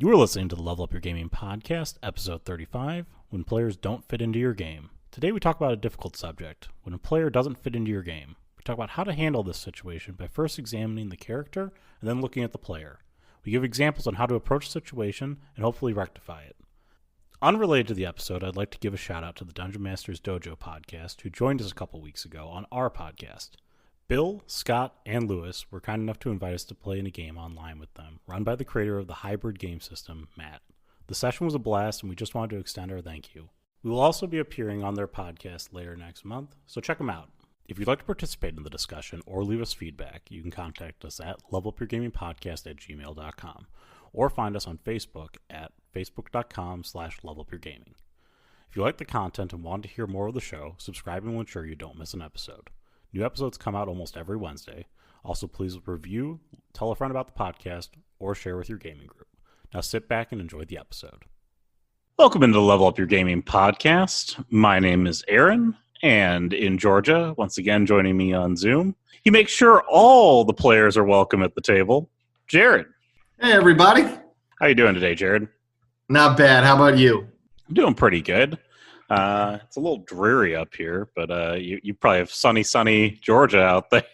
You are listening to the Level Up Your Gaming podcast, episode 35, When Players Don't Fit Into Your Game. Today we talk about a difficult subject, when a player doesn't fit into your game. We talk about how to handle this situation by first examining the character and then looking at the player. We give examples on how to approach the situation and hopefully rectify it. Unrelated to the episode, I'd like to give a shout out to the Dungeon Masters Dojo podcast who joined us a couple weeks ago on our podcast. Bill, Scott, and Lewis were kind enough to invite us to play in a game online with them, run by the creator of the hybrid game system, Matt. The session was a blast, and we just wanted to extend our thank you. We will also be appearing on their podcast later next month, so check them out. If you'd like to participate in the discussion or leave us feedback, you can contact us at levelupyourgamingpodcast@gmail.com or find us on Facebook at facebook.com/levelupyourgaming. If you like the content and want to hear more of the show, subscribing will ensure you don't miss an episode. New episodes come out almost every Wednesday. Also, please review, tell a friend about the podcast, or share with your gaming group. Now sit back and enjoy the episode. Welcome into the Level Up Your Gaming podcast. My name is Aaron, and in Georgia, once again joining me on Zoom, he makes sure all the players are welcome at the table, Jared. Hey, everybody. How you doing today, Jared? Not bad. How about you? I'm doing pretty good. It's a little dreary up here, but you probably have sunny Georgia out there.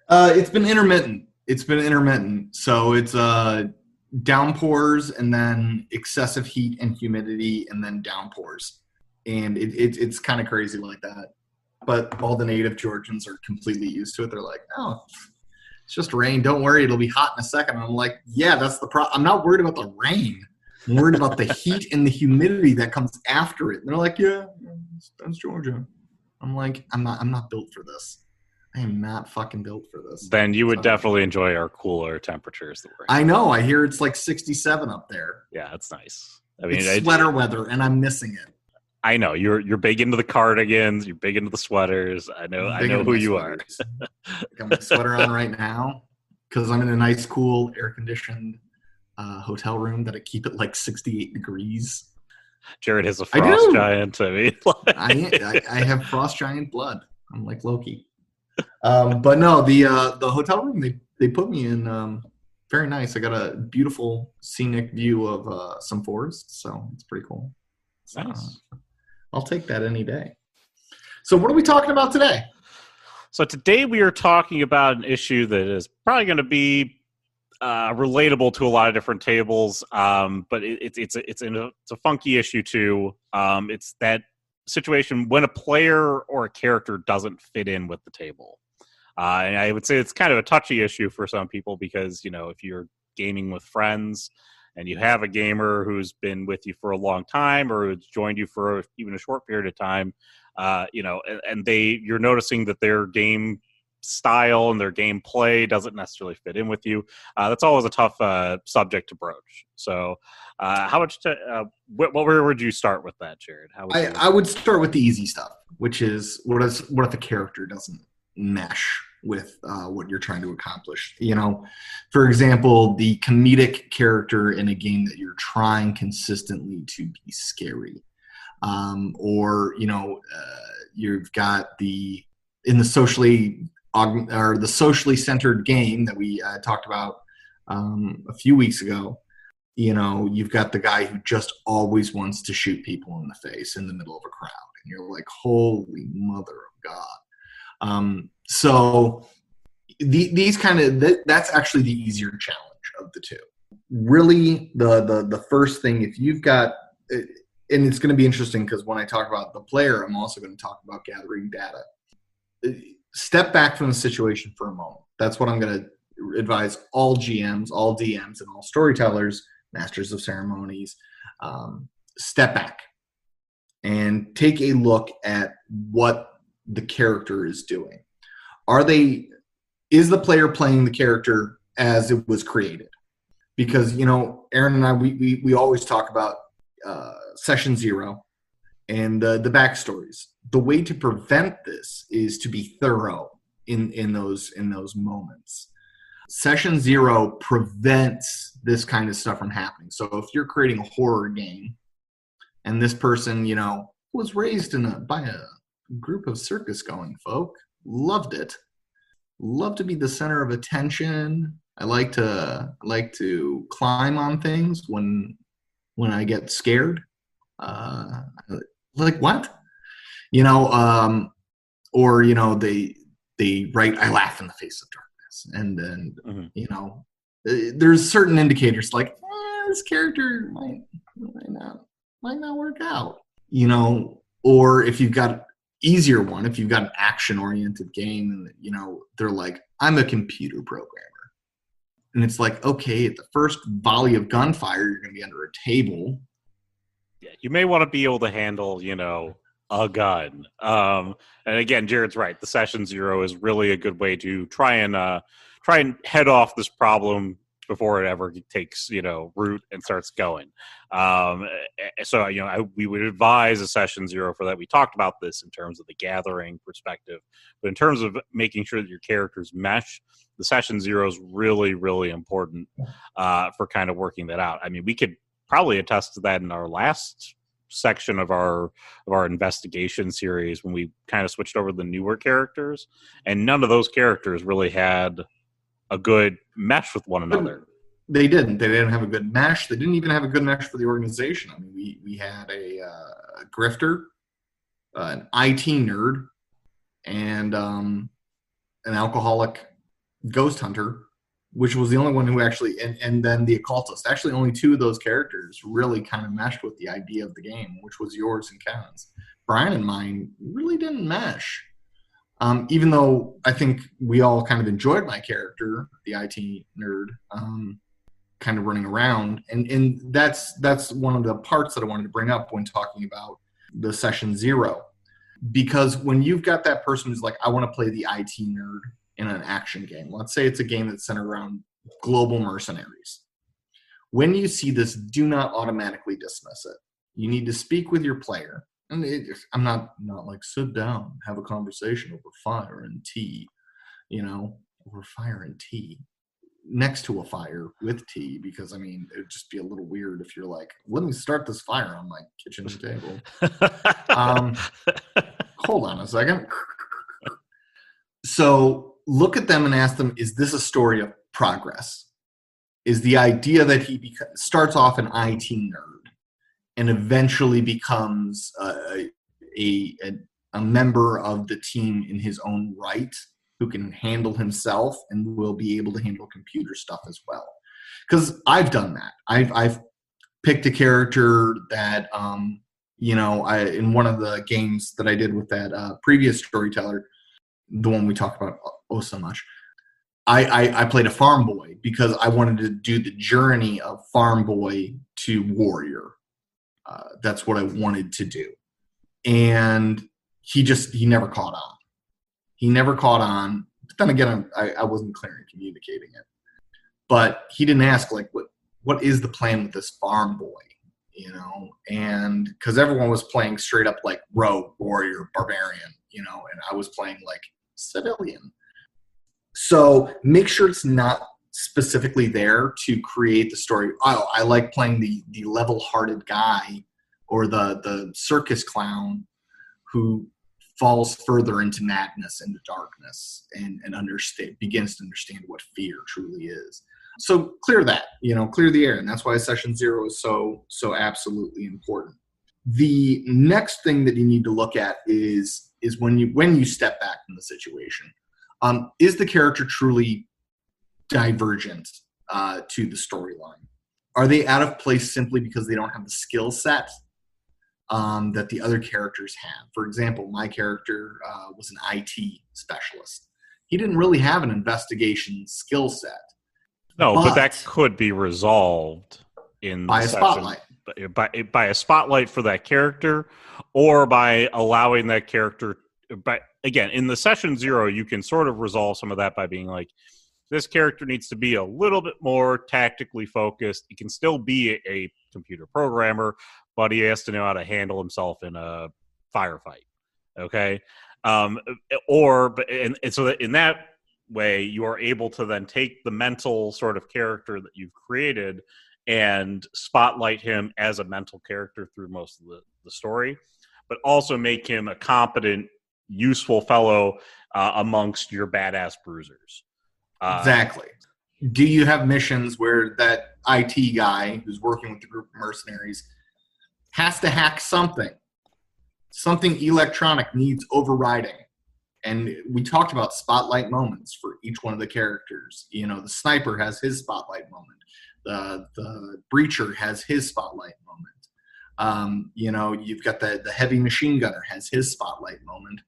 It's been intermittent. So it's downpours and then excessive heat and humidity and then downpours. And it's kind of crazy like that. But all the native Georgians are completely used to it. They're like, oh, it's just rain. Don't worry. It'll be hot in a second. And I'm like, yeah, that's the problem. I'm not worried about the rain. I'm worried about the heat and the humidity that comes after it. And they're like, yeah, that's Georgia. I'm like, I'm not built for this. I am not fucking built for this. Then you would definitely enjoy our cooler temperatures that we're in. I know. I hear it's like 67 up there. Yeah, it's nice. I mean, it's sweater weather, and I'm missing it. I know you're big into the cardigans. You're big into the sweaters. I know who you are. I got my sweater on right now because I'm in a nice, cool, air-conditioned hotel room that I keep at like 68 degrees. Jared has a frost giant. I mean, I have frost giant blood. I'm like Loki. But no, the hotel room they put me in very nice. I got a beautiful scenic view of some forest, so it's pretty cool. Nice. I'll take that any day. So what are we talking about today? So today we are talking about an issue that is probably going to be relatable to a lot of different tables, but it's a funky issue too. It's that situation when a player or a character doesn't fit in with the table, and I would say it's kind of a touchy issue for some people because if you're gaming with friends and you have a gamer who's been with you for a long time or who's joined you for even a short period of time, and you're noticing that their game style and their gameplay doesn't necessarily fit in with you. That's always a tough subject to broach. So where would you start with that, Jared? I would start with the easy stuff, which is what if a character doesn't mesh with what you're trying to accomplish? For example, the comedic character in a game that you're trying consistently to be scary, or you've got the socially centered game that we talked about a few weeks ago. You've got the guy who just always wants to shoot people in the face in the middle of a crowd, and you're like, holy mother of God. So these that's actually the easier challenge of the two. Really, the first thing, if you've got, and it's going to be interesting because when I talk about the player, I'm also going to talk about gathering data. Step back from the situation for a moment. That's what I'm going to advise all GMs, all DMs, and all storytellers, masters of ceremonies. Step back and take a look at what the character is doing. Is the player playing the character as it was created? Because, Aaron and I, we always talk about session 0 and the backstories. The way to prevent this is to be thorough in those moments. Session 0 prevents this kind of stuff from happening. So if you're creating a horror game and this person, was raised by a group of circus-going folk, loved it, loved to be the center of attention, I like to climb on things when I get scared. Uh, like what? You know, or they write "I laugh in the face of darkness," and then there's certain indicators like this character might not work out. Or if you've got easier one, if you've got an action oriented game, and they're like, I'm a computer programmer. And it's like, okay, at the first volley of gunfire, you're going to be under a table. Yeah, you may want to be able to handle, a gun. And again, Jared's right. The session zero is really a good way to try and head off this problem before it ever takes, root and starts going. We would advise a session zero for that. We talked about this in terms of the gathering perspective, but in terms of making sure that your characters mesh, the session zero is really, really important for kind of working that out. I mean, we could probably attest to that in our last section of our investigation series when we kind of switched over to the newer characters, and none of those characters really had a good mesh with one another. They didn't have a good mesh. They didn't even have a good mesh for the organization. I mean, we had a grifter, an IT nerd, and an alcoholic ghost hunter, which was the only one who actually, and then the occultist. Actually, only two of those characters really kind of meshed with the idea of the game, which was yours and Kevin's. Brian and mine really didn't mesh. Even though I think we all kind of enjoyed my character, the IT nerd, kind of running around. And that's one of the parts that I wanted to bring up when talking about the session zero. Because when you've got that person who's like, I want to play the IT nerd in an action game. Let's say it's a game that's centered around global mercenaries. When you see this, do not automatically dismiss it. You need to speak with your player. And I'm not like, sit down, have a conversation over fire and tea, over fire and tea, next to a fire with tea, because, I mean, it would just be a little weird if you're like, let me start this fire on my kitchen table. Hold on a second. So look at them and ask them, is this a story of progress? Is the idea that he starts off an IT nerd and eventually becomes a member of the team in his own right, who can handle himself and will be able to handle computer stuff as well? Because I've done that. I've picked a character that, in one of the games that I did with that previous storyteller, the one we talked about so much, I played a farm boy because I wanted to do the journey of farm boy to warrior. That's what I wanted to do. And he never caught on. He never caught on. But then again, I wasn't clear in communicating it. But he didn't ask, like, what is the plan with this farm boy? And because everyone was playing straight up like rogue, warrior, barbarian, and I was playing like civilian. So make sure it's not specifically there to create the story. Oh, I like playing the level-hearted guy or the circus clown who falls further into madness, into darkness, and begins to understand what fear truly is. So clear that, clear the air. And that's why session zero is so absolutely important. The next thing that you need to look at is when you step back from the situation. Is the character truly divergent to the storyline? Are they out of place simply because they don't have the skill set that the other characters have? For example, my character was an IT specialist. He didn't really have an investigation skill set. No, but that could be resolved by a spotlight. By a spotlight for that character, or by allowing that character. But again, in the session zero, you can sort of resolve some of that by being like, this character needs to be a little bit more tactically focused. He can still be a computer programmer, but he has to know how to handle himself in a firefight. Okay, so that in that way, you are able to then take the mental sort of character that you've created and spotlight him as a mental character through most of the story, but also make him a competent, useful fellow amongst your badass bruisers. Exactly. do you have missions where that IT guy who's working with the group of mercenaries has to hack something? Something electronic needs overriding. And we talked about spotlight moments for each one of the characters. You know, the sniper has his spotlight moment. The breacher has his spotlight moment. You know, you've got the heavy machine gunner has his spotlight moment.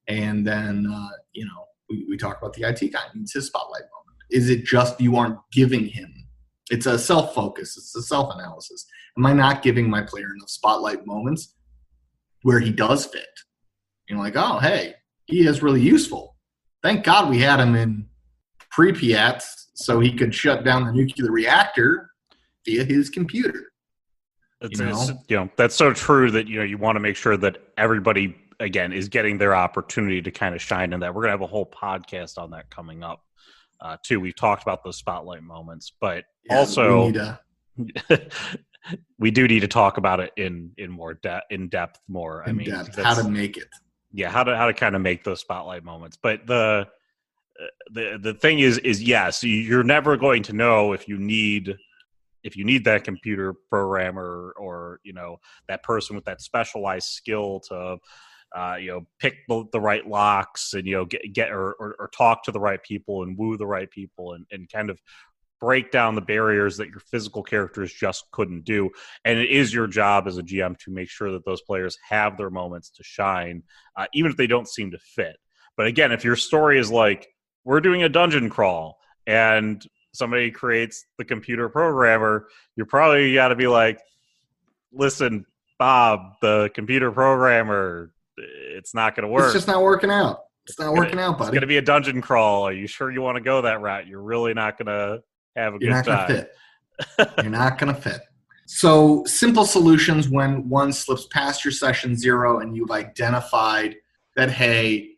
And then, you know, we talk about the IT guy needs his spotlight moment. Is it just you aren't giving him? It's a self-focus. It's a self-analysis. Am I not giving my player enough spotlight moments where he does fit? You know, like, oh, hey, he is really useful. Thank God we had him in Pripyat so he could shut down the nuclear reactor via his computer. That's so true that, you want to make sure that everybody, again, is getting their opportunity to kind of shine in that. We're going to have a whole podcast on that coming up, too. We've talked about those spotlight moments, but also we do need to talk about it in depth more. How to make it. Yeah, how to kind of make those spotlight moments. But the thing is yes, you're never going to know if you need that computer programmer or that person with that specialized skill to pick the right locks and get or talk to the right people and woo the right people and kind of break down the barriers that your physical characters just couldn't do. And it is your job as a GM to make sure that those players have their moments to shine, even if they don't seem to fit. But again, if your story is like, we're doing a dungeon crawl and somebody creates the computer programmer, you're probably got to be like, listen, Bob, the computer programmer, it's not going to work. It's just not working out. It's not working out, buddy. It's going to be a dungeon crawl. Are you sure you want to go that route? You're really not going to have a good time. You're not going to fit. So simple solutions when one slips past your session 0 and you've identified that, hey,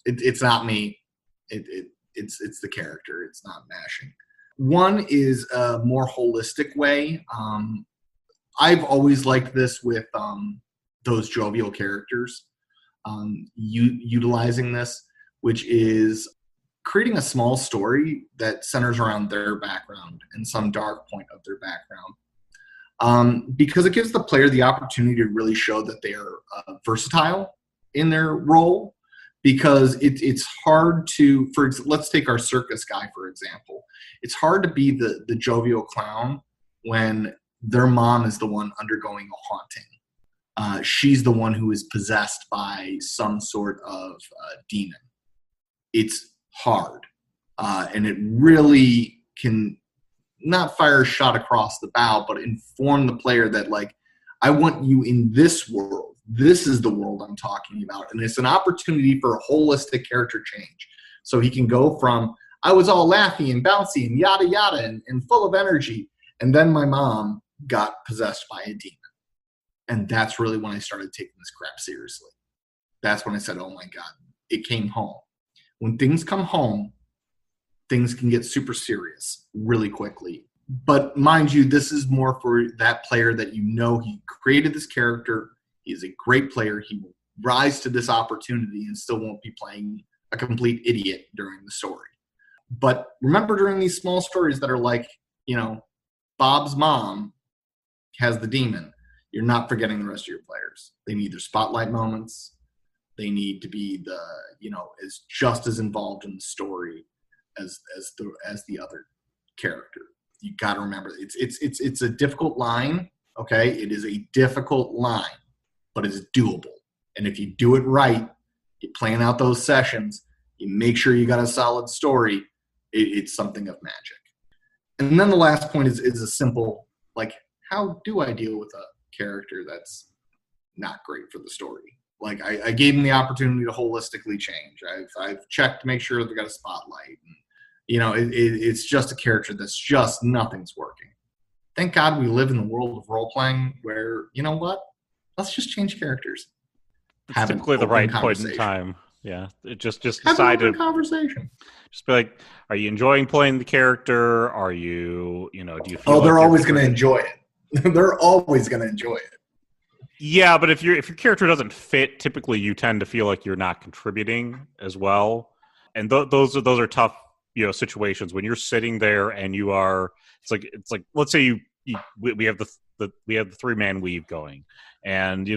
it's not me. It's the character. It's not mashing. One is a more holistic way. I've always liked this with those jovial characters, utilizing this, which is creating a small story that centers around their background and some dark point of their background. Because it gives the player the opportunity to really show that they are versatile in their role. Because it's hard to, let's take our circus guy, for example. It's hard to be the jovial clown when their mom is the one undergoing a haunting. She's the one who is possessed by some sort of demon. It's hard. And it really can not fire a shot across the bow, but inform the player that, like, I want you in this world. This is the world I'm talking about. And it's an opportunity for a holistic character change. So he can go from, I was all laughy and bouncy and yada yada and full of energy. And then my mom got possessed by a demon. And that's really when I started taking this crap seriously. That's when I said, oh my God, it came home. When things come home, things can get super serious really quickly. But mind you, this is more for that player that he created this character. He is a great player. He will rise to this opportunity and still won't be playing a complete idiot during the story. But remember, during these small stories that are like, Bob's mom has the demon, you're not forgetting the rest of your players. They need their spotlight moments. They need to be as just as involved in the story as the other character. You got to remember, it's a difficult line. Okay, it is a difficult line. But it's doable. And if you do it right, you plan out those sessions, you make sure you got a solid story, it's something of magic. And then the last point is a simple, like, how do I deal with a character that's not great for the story? Like, I gave him the opportunity to holistically change. I've checked to make sure they got a spotlight. And, it's just a character that's just nothing's working. Thank God we live in the world of role-playing where, you know what? Let's just change characters. It's typically the right point in time. Yeah, it just decide have an open conversation. Just be like, are you enjoying playing the character? Are you, do you feel? Oh, they're always going to enjoy it. They're always going to enjoy it. Yeah, but if your character doesn't fit, typically you tend to feel like you're not contributing as well, and those are tough situations when you're sitting there and you are, it's like let's say we have we have the 3-man weave going, and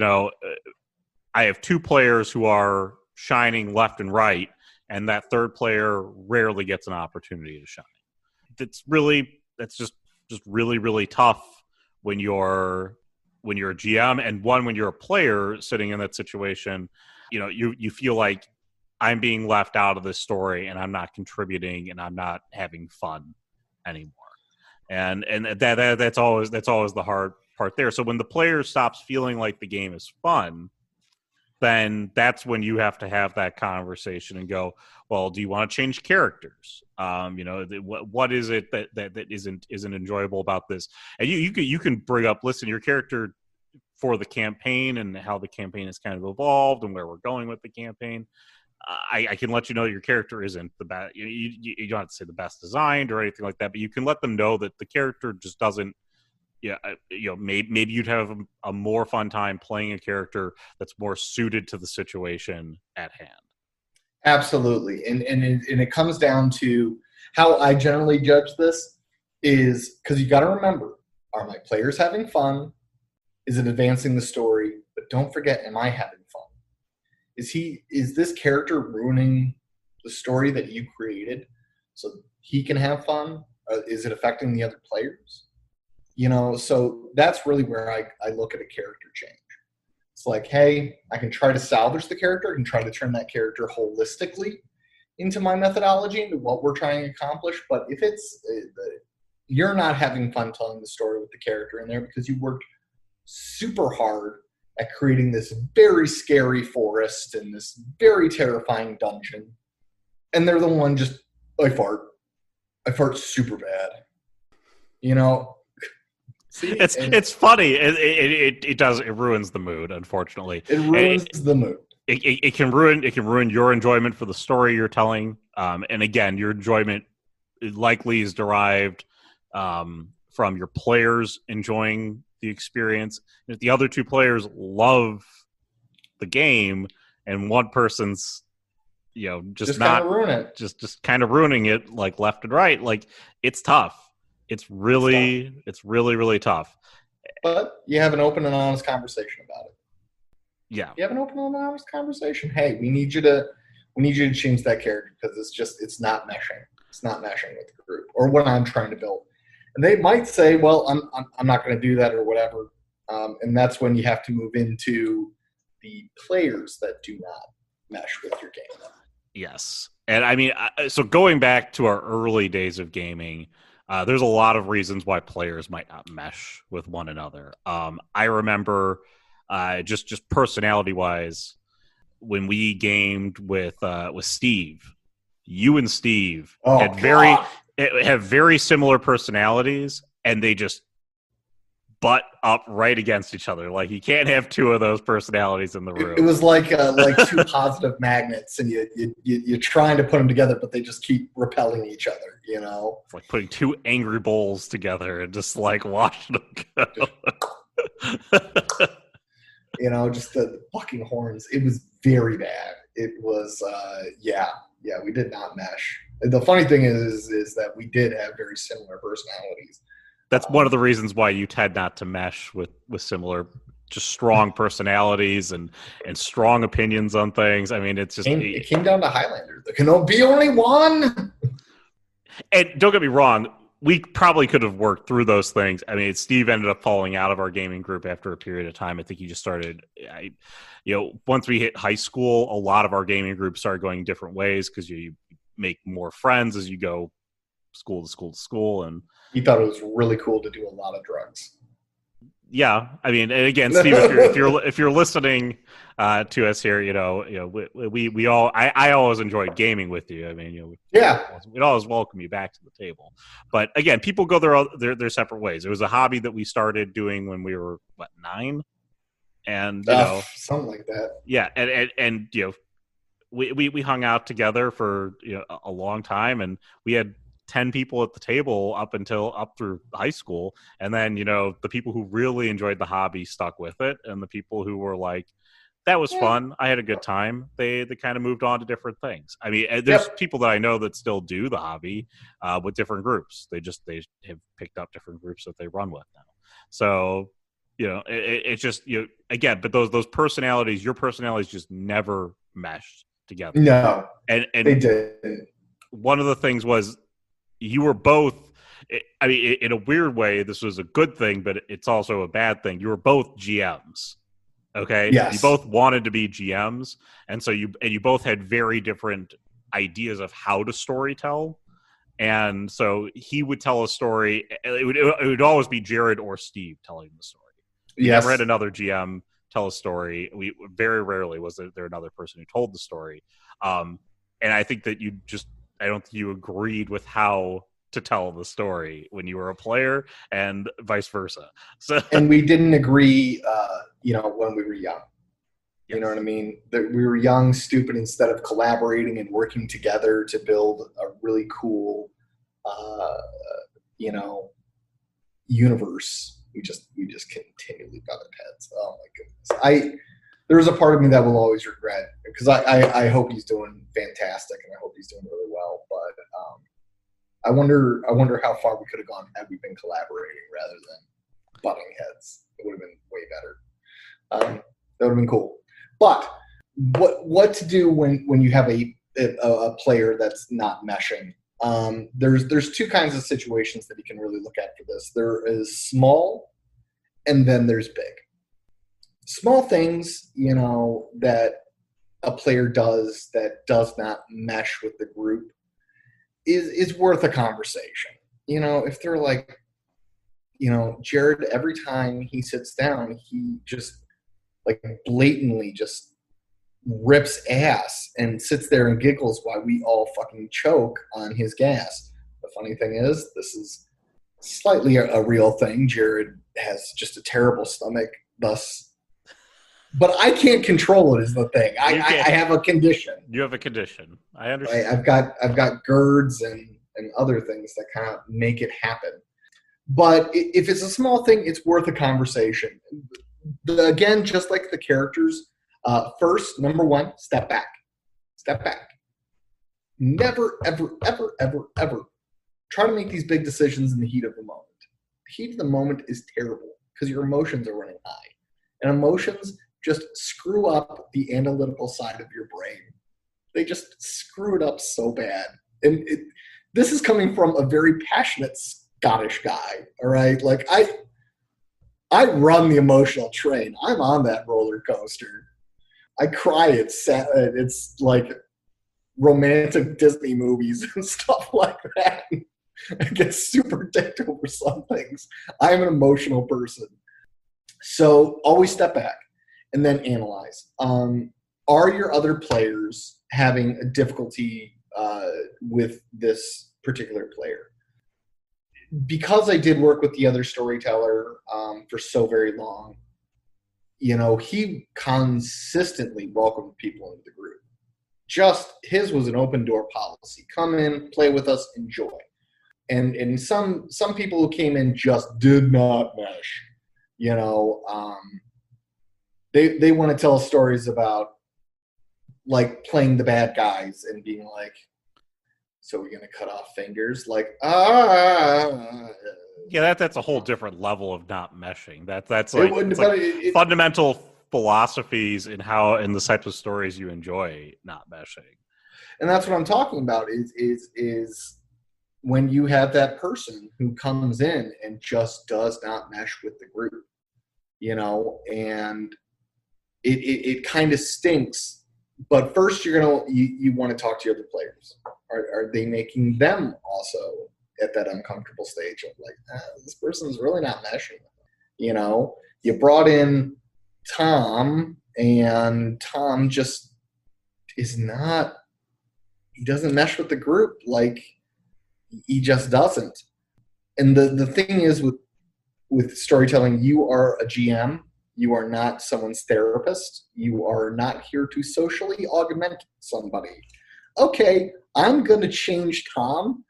I have 2 players who are shining left and right, and that third player rarely gets an opportunity to shine. That's just really, really tough when you're a GM, and when you're a player sitting in that situation. You feel like I'm being left out of this story, and I'm not contributing, and I'm not having fun anymore. And that's always the hard part there. So when the player stops feeling like the game is fun, then that's when you have to have that conversation and go, well, do you want to change characters? What is it that isn't enjoyable about this? And you can bring up, listen, your character for the campaign and how the campaign has kind of evolved and where we're going with the campaign. I can let you know your character isn't the best. You don't have to say the best designed or anything like that, but you can let them know that the character just doesn't. Maybe you'd have a more fun time playing a character that's more suited to the situation at hand. Absolutely, and it comes down to how I generally judge this is because you got to remember: are my players having fun? Is it advancing the story? But don't forget, am I having fun? Is this character ruining the story that you created so he can have fun? Is it affecting the other players? So that's really where I look at a character change. It's like, hey, I can try to salvage the character, I can try to turn that character holistically into my methodology, into what we're trying to accomplish. But if you're not having fun telling the story with the character in there because you worked super hard at creating this very scary forest and this very terrifying dungeon, and they're the one just, I fart super bad. See, it's funny. It ruins the mood. Unfortunately, it ruins the mood. It can ruin your enjoyment for the story you're telling. And again, your enjoyment likely is derived from your players enjoying the experience. If the other 2 players love the game and one person's just not ruin it, just kind of ruining it like left and right, like it's tough. It's really really tough. But you have an open and honest conversation about it. Yeah, you have an open and honest conversation. Hey, we need you to change that character because it's not meshing. It's not meshing with the group or what I'm trying to build. And they might say, well, I'm not going to do that or whatever. And that's when you have to move into the players that do not mesh with your game. Yes. And I mean, so going back to our early days of gaming, there's a lot of reasons why players might not mesh with one another. I remember just personality-wise, when we gamed with Steve, you and Steve have very similar personalities, and they just butt up right against each other. Like, you can't have 2 of those personalities in the room. It was like 2 positive magnets, and you're trying to put them together, but they just keep repelling each other. It's like putting 2 angry bulls together and just like watching them go. Just the fucking horns. It was very bad. It was, we did not mesh. The funny thing is that we did have very similar personalities. That's one of the reasons why you tend not to mesh with similar, just strong personalities and strong opinions on things. I mean, it's just it came down to Highlander. There can be only one. And don't get me wrong, we probably could have worked through those things. I mean, Steve ended up falling out of our gaming group after a period of time. I think he just started, once we hit high school, a lot of our gaming groups started going different ways because you make more friends as you go school to school to school. And he thought it was really cool to do a lot of drugs. Yeah, I mean, and again, Steve, if you're listening to us here, we all I always enjoyed gaming with you. I mean, we'd always welcome you back to the table. But again, people go their separate ways. It was a hobby that we started doing when we were 9, and something like that. Yeah, and we hung out together for a long time, and we had 10 people at the table up through high school. And then, the people who really enjoyed the hobby stuck with it. And the people who were like, that was fun. I had a good time. They kind of moved on to different things. I mean, there's Yep. people that I know that still do the hobby with different groups. They have picked up different groups that they run with now. So, it's just again, but those personalities, your personalities just never meshed together. No, and they didn't. One of the things was you were both. I mean, in a weird way, this was a good thing, but it's also a bad thing. You were both GMs. Okay. Yes. You both wanted to be GMs. And so you both had very different ideas of how to storytell. And so he would tell a story. It would always be Jared or Steve telling the story. You never had another GM tell a story. We very rarely was there another person who told the story. And I think that I don't think you agreed with how to tell the story when you were a player and vice versa. So, and we didn't agree, when we were young. Yes. You know what I mean? That we were young, stupid, instead of collaborating and working together to build a really cool, universe. We just continually butted heads. Oh my goodness. There was a part of me that will always regret, because I hope he's doing fantastic and I hope he's doing really well. But I wonder how far we could have gone had we been collaborating rather than butting heads. It would have been way better. That would have been cool. But what to do when you have a player that's not meshing? There's two kinds of situations that you can really look at for this. There is small, and then there's big. Small things, that a player does that does not mesh with the group is worth a conversation. If they're like, Jared, every time he sits down, he just like blatantly just rips ass and sits there and giggles while we all fucking choke on his gas. The funny thing is, this is slightly a real thing. Jared has just a terrible stomach, but I can't control it is the thing. I have a condition. You have a condition. I understand. Right? I've got GERDs and other things that kind of make it happen. But if it's a small thing, it's worth a conversation. Again, just like the characters, first, number one, step back. Step back. Never, ever, ever, ever, ever try to make these big decisions in the heat of the moment. The heat of the moment is terrible because your emotions are running high. And emotions just screw up the analytical side of your brain. They just screw it up so bad. And this is coming from a very passionate Scottish guy, all right? Like, I run the emotional train. I'm on that roller coaster. I cry. It's like romantic Disney movies and stuff like that. I get super dicked over some things. I'm an emotional person. So always step back and then analyze. Are your other players having a difficulty with this particular player? Because I did work with the other storyteller for so very long, he consistently welcomed people into the group. Just his was an open door policy. Come in, play with us, enjoy. And some people who came in just did not mesh. They want to tell stories about like playing the bad guys and being like, so we're gonna cut off fingers, like Yeah, that's a whole different level of not meshing. That's like fundamental philosophies in the types of stories you enjoy not meshing. And that's what I'm talking about is when you have that person who comes in and just does not mesh with the group, and it kind of stinks. But first, you want to talk to your other players. Are they making them also at that uncomfortable stage of like, this person's really not meshing? You brought in Tom, and Tom just is not. He doesn't mesh with the group. Like, he just doesn't. And the thing is with storytelling, you are a GM. You are not someone's therapist. You are not here to socially augment somebody. Okay, I'm going to change Tom.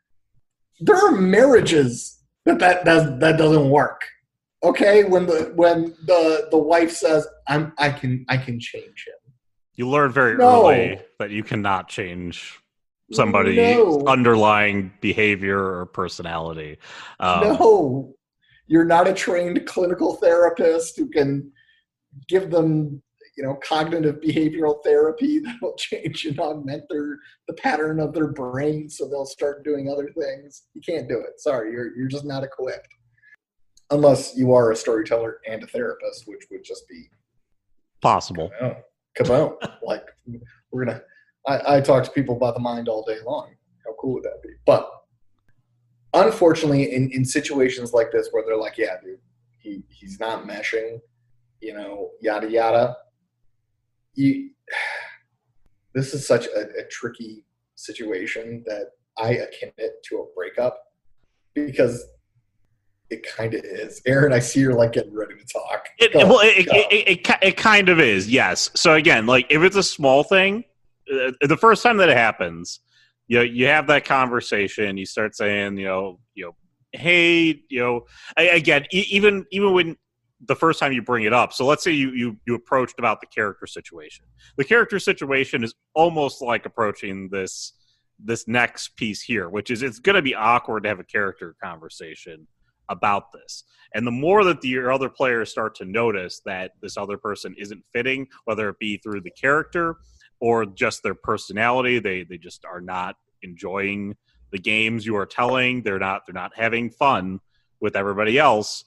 There are marriages that doesn't work. Okay, when the wife says, I can change him. You learn very early No, that you cannot change somebody's no, underlying behavior or personality. no. You're not a trained clinical therapist who can give them, cognitive behavioral therapy that will change and augment the pattern of their brain so they'll start doing other things. You can't do it. Sorry, you're just not equipped. Unless you are a storyteller and a therapist, which would just be Possible. kaboom. Like we're gonna I talk to people about the mind all day long. How cool would that be? But unfortunately, in situations like this where they're like, yeah, dude, he's not meshing, yada yada. This is such a tricky situation that I akin it to a breakup because it kind of is. Aaron, I see you're like getting ready to talk. It kind of is, yes. So again, like if it's a small thing, the first time that it happens, you have that conversation. You start saying, hey, again, even when the first time you bring it up. So let's say you approached about the character situation. The character situation is almost like approaching this next piece here, which is it's going to be awkward to have a character conversation about this. And the more that your other players start to notice that this other person isn't fitting, whether it be through the character or just their personality, they just are not enjoying the games you are telling, they're not having fun with everybody else.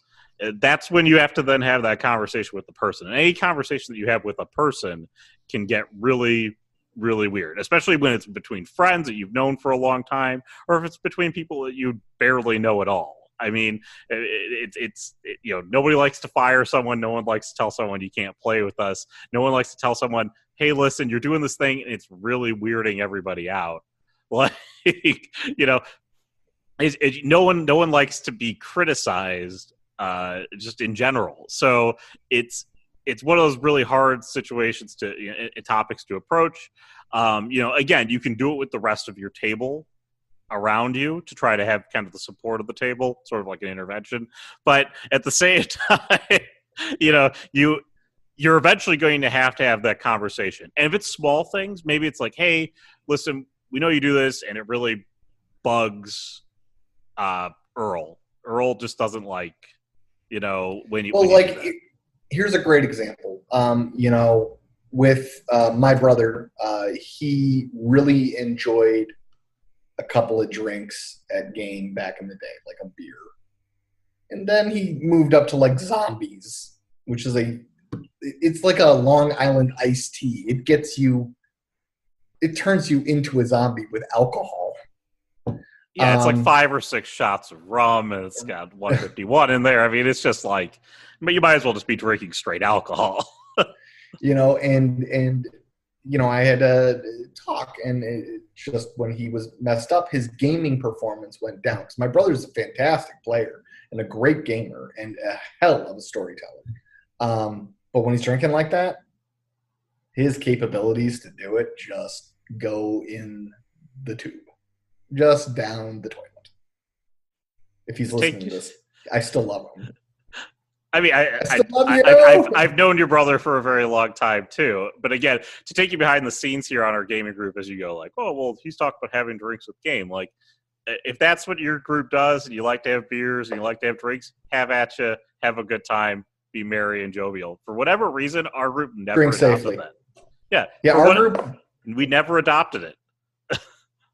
That's when you have to then have that conversation with the person. And any conversation that you have with a person can get really, really weird, especially when it's between friends that you've known for a long time, or if it's between people that you barely know at all. I mean, it's nobody likes to fire someone. No one likes to tell someone you can't play with us. No one likes to tell someone, hey, listen, you're doing this thing and it's really weirding everybody out. Like, no one likes to be criticized, just in general. So it's one of those really hard situations topics to approach. Again, you can do it with the rest of your table around you to try to have kind of the support of the table, sort of like an intervention. But at the same time, you're eventually going to have that conversation. And if it's small things, maybe it's like, hey, listen, we know you do this, and it really bugs Earl. Earl just doesn't like, when you. Here's a great example. With my brother, he really enjoyed a couple of drinks at game back in the day, like a beer. And then he moved up to like zombies, which is it's like a Long Island iced tea. It turns you into a zombie with alcohol. Yeah, it's like 5 or 6 shots of rum, and it's got 151 in there. I mean, it's just like, but you might as well just be drinking straight alcohol. I had to talk, and just when he was messed up, his gaming performance went down. Because my brother's a fantastic player and a great gamer and a hell of a storyteller. But when he's drinking like that, his capabilities to do it just go in the tube, just down the toilet. If he's listening to this, I still love him. I mean, I've known your brother for a very long time too. But again, to take you behind the scenes here on our gaming group, as you go, like, oh well, he's talking about having drinks with game. Like, if that's what your group does, and you like to have beers and you like to have drinks, have at you, have a good time, be merry and jovial. For whatever reason, our group never drink adopted safely. that. Yeah, our group, we never adopted it.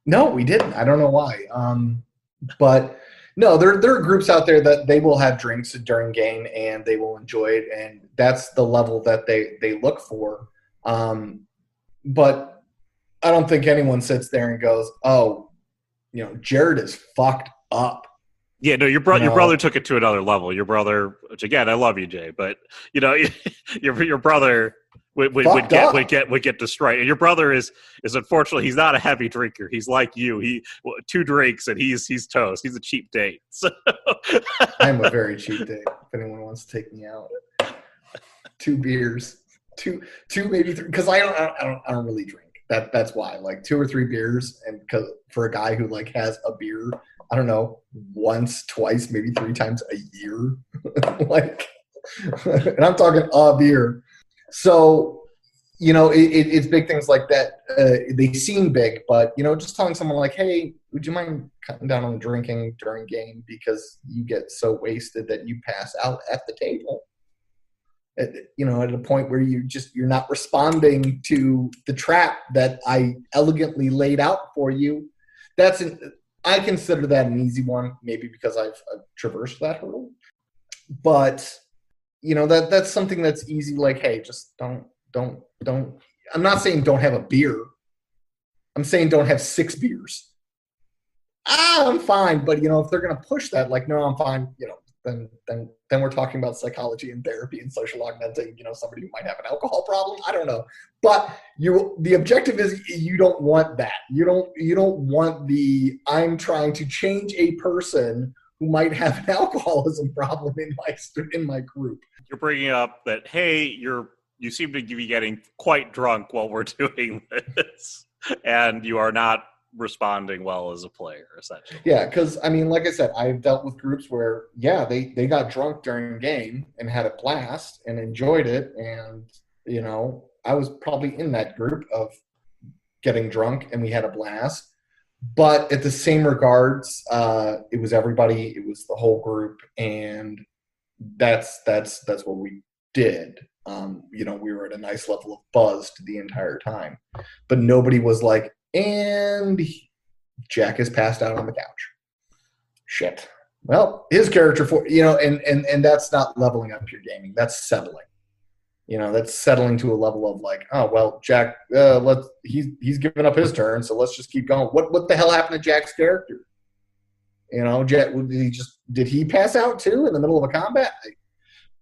No, we didn't. I don't know why. But no, there are groups out there that they will have drinks during game and they will enjoy it, and that's the level that they look for. But I don't think anyone sits there and goes, "Oh, Jared is fucked up." Yeah, no, your brother took it to another level. Your brother, which again, I love you, Jay, but your brother would get destroyed. And your brother is unfortunately, he's not a heavy drinker. He's like you. 2 drinks and he's toast. He's a cheap date. So I'm a very cheap date. If anyone wants to take me out, 2 beers, two maybe 3, because I don't really drink. That's why, like 2 or 3 beers, and because for a guy who like has a beer I don't know, once, twice, maybe 3 times a year. Like, and I'm talking a beer. So, it's big things like that. They seem big, but, just telling someone like, hey, would you mind cutting down on drinking during game because you get so wasted that you pass out at the table? At a point where you're not responding to the trap that I elegantly laid out for you. I consider that an easy one, maybe because I've traversed that hurdle. But that's something that's easy. Like, hey, just don't. I'm not saying don't have a beer. I'm saying don't have 6 beers. I'm fine. But if they're gonna push that, like, no, I'm fine. Then we're talking about psychology and therapy and social augmenting. Somebody who might have an alcohol problem. I don't know. But the objective is you don't want that. You don't want I'm trying to change a person who might have an alcoholism problem in my group. You're bringing up that, hey, you seem to be getting quite drunk while we're doing this, and you are not responding well as a player, essentially. Yeah, because, like I said, I've dealt with groups where, they got drunk during game and had a blast and enjoyed it, and, I was probably in that group of getting drunk and we had a blast. But at the same regards, it was everybody, it was the whole group, and that's what we did. We were at a nice level of buzz the entire time, but nobody was like, and Jack is passed out on the couch. Shit. Well, his character and that's not leveling up your gaming. That's settling. That's settling to a level of like, oh well, Jack, he's given up his turn, so let's just keep going. What the hell happened to Jack's character? Jack, did he pass out too in the middle of a combat?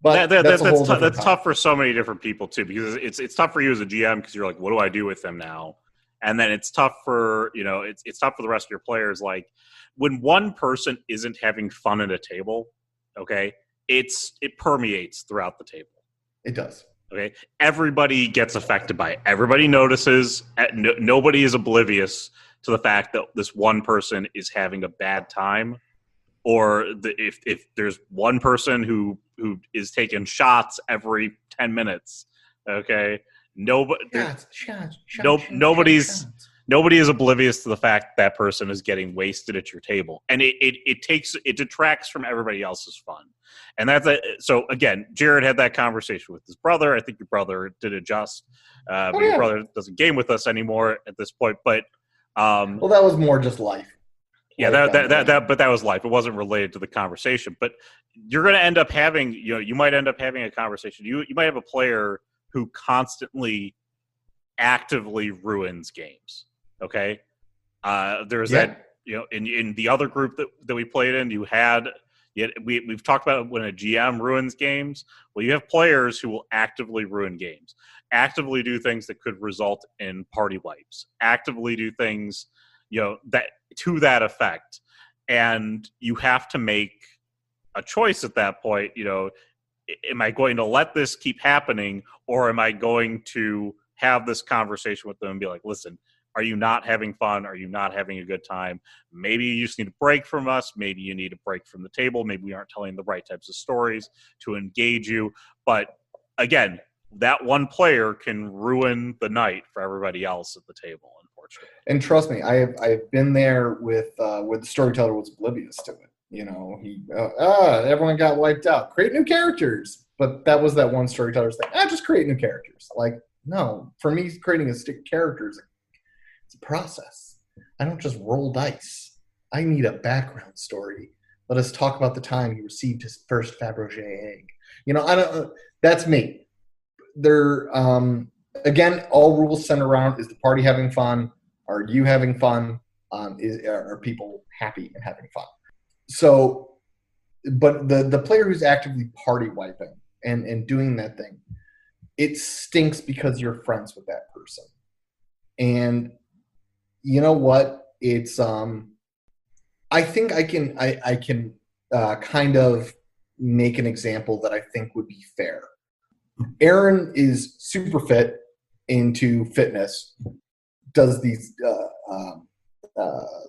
But that's tough for so many different people too, because it's tough for you as a GM because you're like, what do I do with them now? And then it's tough for it's tough for the rest of your players. Like when one person isn't having fun at a table, okay, it permeates throughout the table. It does. Okay, everybody gets affected by it. Everybody notices. Nobody is oblivious to the fact that this one person is having a bad time, or if there's one person who is taking shots every 10 minutes. Okay, nobody is oblivious to the fact that person is getting wasted at your table, and it detracts from everybody else's fun. And so again, Jared had that conversation with his brother. I think your brother did adjust. Your brother doesn't game with us anymore at this point, but well, that was more just life. Yeah, but that was life. It wasn't related to the conversation. But you're going to end up having, you might end up having a conversation. You might have a player who constantly, actively ruins games. Okay, there's that. In the other group that we played in, we've talked about when a GM ruins games. Well, you have players who will actively ruin games, actively do things that could result in party wipes, actively do things, that to that effect. And you have to make a choice at that point. Am I going to let this keep happening, or am I going to have this conversation with them and be like, listen, are you not having fun? Are you not having a good time? Maybe you just need a break from us. Maybe you need a break from the table. Maybe we aren't telling the right types of stories to engage you. But again, that one player can ruin the night for everybody else at the table, unfortunately. And trust me, I've been there with the storyteller was oblivious to it. Everyone got wiped out. Create new characters. But that was that one storyteller's thing. Just create new characters. Like, no, for me, creating a stick character is it's a process. I don't just roll dice. I need a background story. Let us talk about the time he received his first Fabergé egg. I don't. That's me. There. Again, all rules center around: is the party having fun? Are you having fun? Are people happy and having fun? So, but the player who's actively party wiping and doing that thing, it stinks because you're friends with that person. And you know what? It's I think I can kind of make an example that I think would be fair. Aaron is super fit, into fitness, does these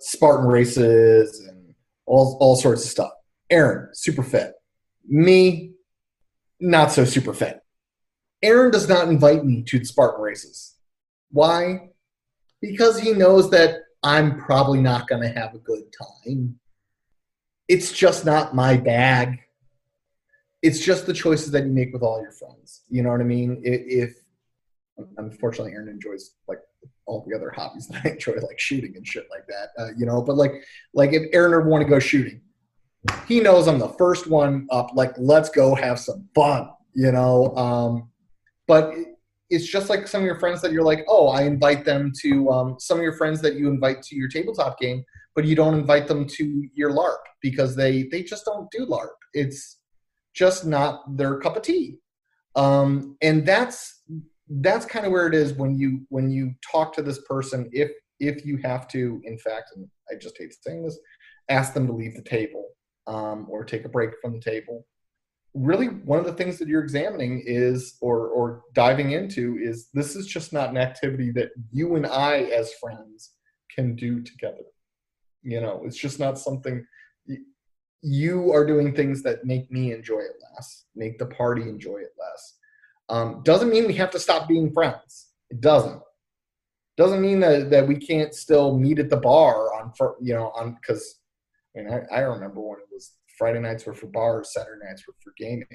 Spartan races and all sorts of stuff. Aaron, super fit. Me, not so super fit. Aaron does not invite me to the Spartan races. Why? Because he knows that I'm probably not going to have a good time. It's just not my bag. It's just the choices that you make with all your friends. You know what I mean? If unfortunately Aaron enjoys like all the other hobbies that I enjoy, like shooting and shit like that, but like if Aaron ever want to go shooting, he knows I'm the first one up. Like, let's go have some fun, but it's just like some of your friends that you're like, oh, I invite them to some of your friends that you invite to your tabletop game, but you don't invite them to your LARP because they just don't do LARP. It's just not their cup of tea. And that's kind of where it is when you talk to this person, if you have to, in fact, and I just hate saying this, ask them to leave the table or take a break from the table. Really, one of the things that you're examining is, or diving into, is this is just not an activity that you and I as friends can do together. It's just not something. You are doing things that make me enjoy it less, make the party enjoy it less. Doesn't mean we have to stop being friends. It doesn't. Doesn't mean that we can't still meet at the bar because I remember when it was Friday nights were for bars, Saturday nights were for gaming.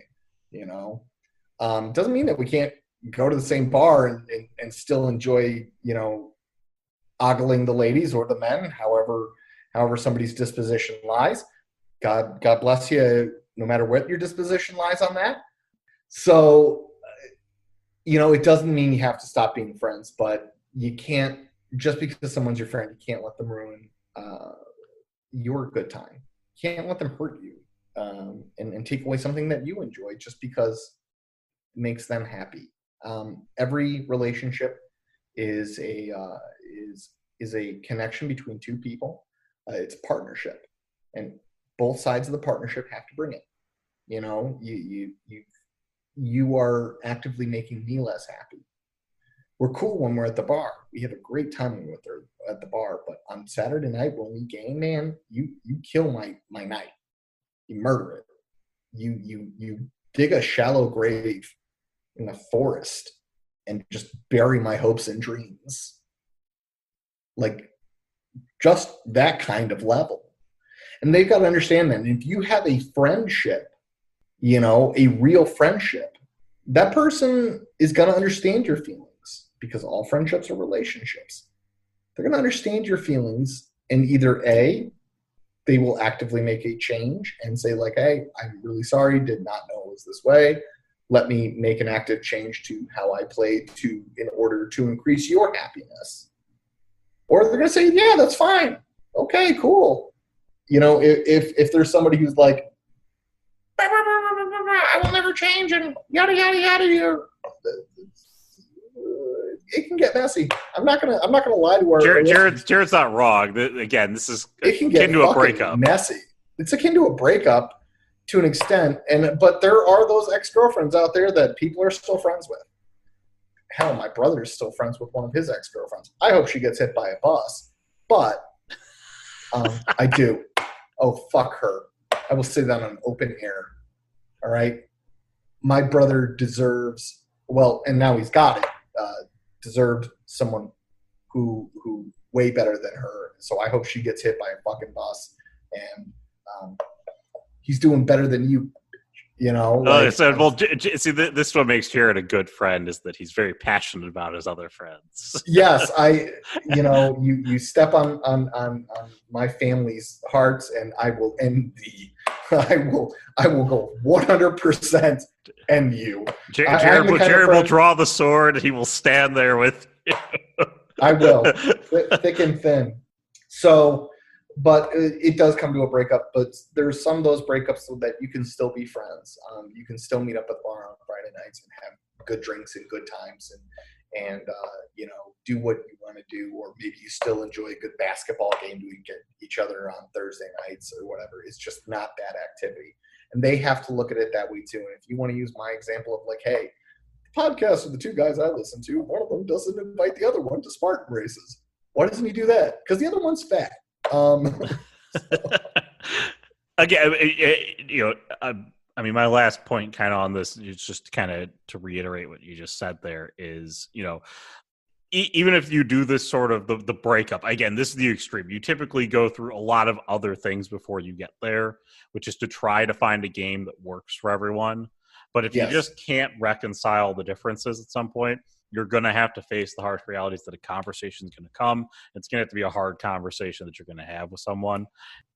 Doesn't mean that we can't go to the same bar and still enjoy ogling the ladies or the men, however somebody's disposition lies. God bless you, no matter what your disposition lies on that. So, it doesn't mean you have to stop being friends, but you can't, just because someone's your friend, you can't let them ruin your good time. You can't let them hurt you and take away something that you enjoy just because it makes them happy. Every relationship is a connection between two people. It's a partnership, and both sides of the partnership have to bring it. You are actively making me less happy. We're cool when we're at the bar. We have a great time when we're at the bar. But on Saturday night when we game, man, you kill my night. You murder it. You dig a shallow grave in the forest and just bury my hopes and dreams. Like, just that kind of level. And they've got to understand that. And if you have a friendship, a real friendship, that person is going to understand your feelings, because all friendships are relationships. They're going to understand your feelings, and either A, they will actively make a change and say like, hey, I'm really sorry, did not know it was this way. Let me make an active change to how I played in order to increase your happiness. Or they're going to say, yeah, that's fine. Okay, cool. If there's somebody who's like, I will never change and yada yada yada, it can get messy. I'm not gonna lie to our Jared's not wrong. Again, this is akin to a breakup. Messy. It's akin to a breakup to an extent, but there are those ex-girlfriends out there that people are still friends with. Hell, my brother's still friends with one of his ex-girlfriends. I hope she gets hit by a bus, but I do. Oh, fuck her. I will say that on open air. All right? My brother deserves, and now he's got it, deserved someone who way better than her. So I hope she gets hit by a fucking bus, and he's doing better than you. See, this what makes Jared a good friend is that he's very passionate about his other friends. Yes, you step on my family's hearts, and I will end I will go 100% end you. Jared will draw the sword, and he will stand there with you. I will, thick and thin. So, but it does come to a breakup. But there's some of those breakups so that you can still be friends. You can still meet up at the bar on Friday nights and have good drinks and good times, and do what you want to do, or maybe you still enjoy a good basketball game to get each other on Thursday nights or whatever. It's just not that activity, and they have to look at it that way too. And if you want to use my example of like, hey, the podcast of the two guys I listen to, one of them doesn't invite the other one to Spartan races. Why doesn't he do that? Because the other one's fat. again, I mean, my last point kind of on this is just kind of to reiterate what you just said there is, even if you do this sort of the breakup, again, this is the extreme. You typically go through a lot of other things before you get there, which is to try to find a game that works for everyone. But if you just can't reconcile the differences at some point, you're going to have to face the harsh realities that a conversation is going to come. It's going to have to be a hard conversation that you're going to have with someone.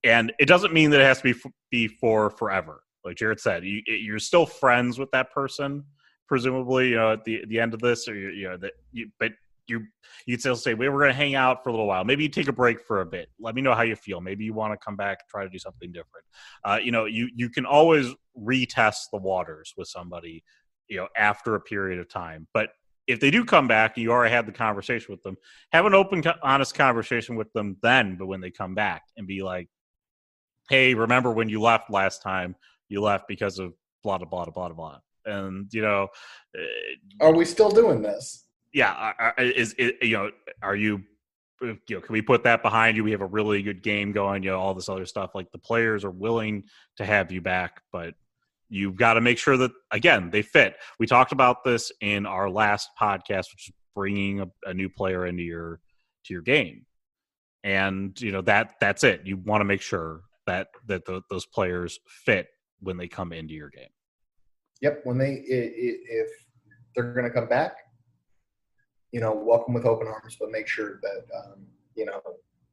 And it doesn't mean that it has to be for forever. Like Jared said, you're still friends with that person, presumably, at the end of this, or but you'd still say, we're going to hang out for a little while. Maybe you take a break for a bit. Let me know how you feel. Maybe you want to come back, try to do something different. You can always retest the waters with somebody, after a period of time. But if they do come back, you already had the conversation with them, have an open, honest conversation with them then, but when they come back and be like, hey, remember when you left last time, you left because of blah, blah, blah, blah, blah. And, are we still doing this? Yeah, are you, can we put that behind you? We have a really good game going, all this other stuff. Like the players are willing to have you back, but you've got to make sure that, again, they fit. We talked about this in our last podcast, which is bringing a new player into your game. And, that's it. You want to make sure that those players fit when they come into your game. Yep. If they're going to come back, welcome with open arms, but make sure that,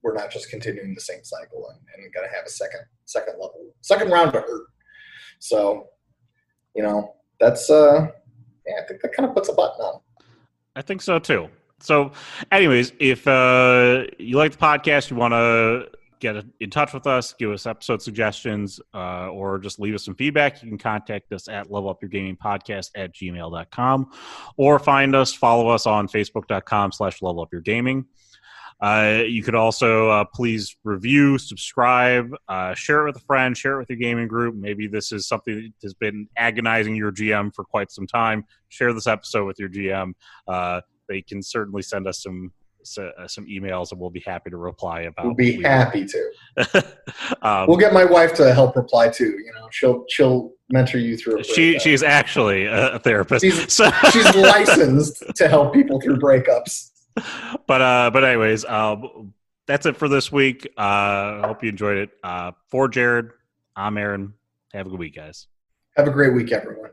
we're not just continuing the same cycle and going to have a second round of hurt. So, that's, I think that kind of puts a button on. I think so too. So anyways, if you like the podcast, you want to get in touch with us, give us episode suggestions, or just leave us some feedback, you can contact us at levelupyourgamingpodcast@gmail.com, or follow us on facebook.com/levelupyourgaming. You could also please review, subscribe, share it with a friend, share it with your gaming group. Maybe this is something that has been agonizing your GM for quite some time. Share this episode with your GM. They can certainly send us some emails, and we'll be happy to reply about. We'll be happy to. We'll get my wife to help reply too. She'll mentor you through a breakup. She's actually a therapist. She's licensed to help people through breakups. But anyways, that's it for this week. I hope you enjoyed it. For Jared, I'm Aaron. Have a good week, guys. Have a great week, everyone.